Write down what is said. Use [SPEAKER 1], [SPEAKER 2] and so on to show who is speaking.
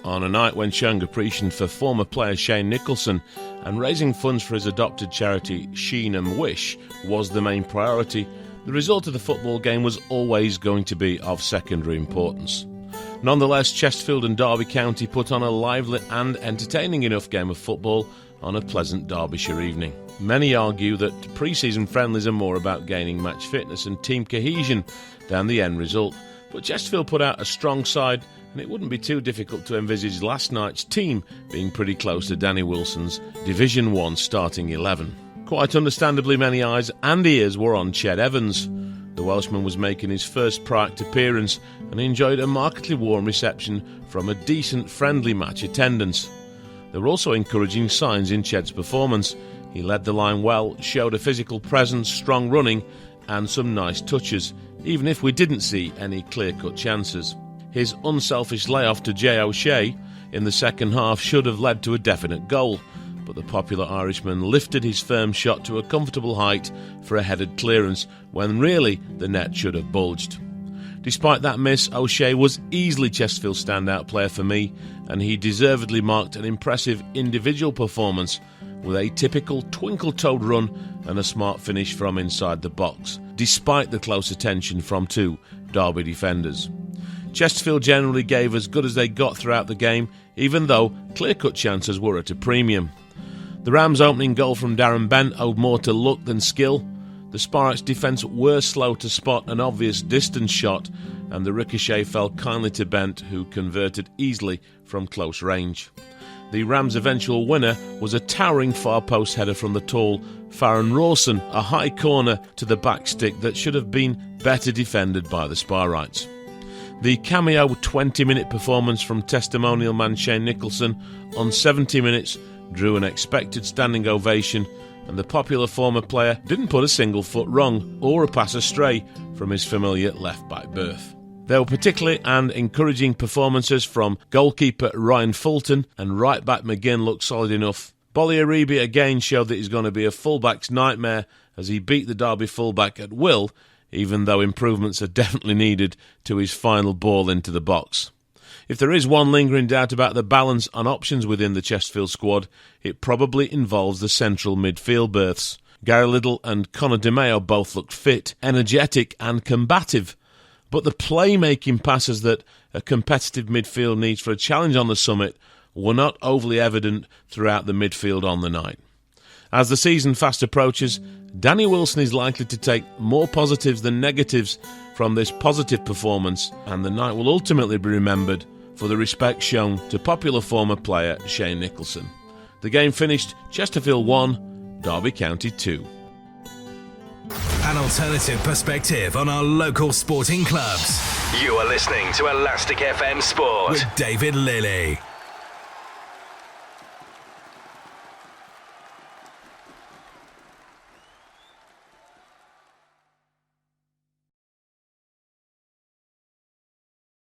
[SPEAKER 1] On a night when showing appreciation for former player Shane Nicholson and raising funds for his adopted charity Sheen and Wish was the main priority, the result of the football game was always going to be of secondary importance. Nonetheless, Chesterfield and Derby County put on a lively and entertaining enough game of football on a pleasant Derbyshire evening. Many argue that pre-season friendlies are more about gaining match fitness and team cohesion than the end result, but Chesterfield put out a strong side, and it wouldn't be too difficult to envisage last night's team being pretty close to Danny Wilson's Division 1 starting 11. Quite understandably, many eyes and ears were on Ched Evans. The Welshman was making his first Pride appearance and enjoyed a markedly warm reception from a decent friendly match attendance. There were also encouraging signs in Ched's performance. He led the line well, showed a physical presence, strong running and some nice touches, even if we didn't see any clear-cut chances. His unselfish layoff to Jay O'Shea in the second half should have led to a definite goal, but the popular Irishman lifted his firm shot to a comfortable height for a headed clearance when really the net should have bulged. Despite that miss, O'Shea was easily Chesterfield's standout player for me, and he deservedly marked an impressive individual performance with a typical twinkle-toed run and a smart finish from inside the box, despite the close attention from two Derby defenders. Chesterfield generally gave as good as they got throughout the game, even though clear-cut chances were at a premium. The Rams' opening goal from Darren Bent owed more to luck than skill. The Sparks' defence were slow to spot an obvious distance shot, and the ricochet fell kindly to Bent, who converted easily from close range. The Rams' eventual winner was a towering far post header from the tall Farron Rawson, a high corner to the back stick that should have been better defended by the Sparrites. The cameo 20-minute performance from Testimonial man Shane Nicholson on 70 minutes drew an expected standing ovation, and the popular former player didn't put a single foot wrong or a pass astray from his familiar left-back berth. There were particularly and encouraging performances from goalkeeper Ryan Fulton, and right-back McGinn looked solid enough. Bolly Aribi again showed that he's going to be a fullback's nightmare as he beat the Derby fullback at will, even though improvements are definitely needed to his final ball into the box. If there is one lingering doubt about the balance and options within the Chesterfield squad, it probably involves the central midfield berths. Gary Liddell and Conor DeMeo both looked fit, energetic and combative, but the playmaking passes that a competitive midfield needs for a challenge on the summit were not overly evident throughout the midfield on the night. As the season fast approaches, Danny Wilson is likely to take more positives than negatives from this positive performance, and the night will ultimately be remembered for the respect shown to popular former player Shane Nicholson. The game finished Chesterfield 1, Derby County 2.
[SPEAKER 2] An alternative perspective on our local sporting clubs. You are listening to Elastic FM Sport with David Lilly.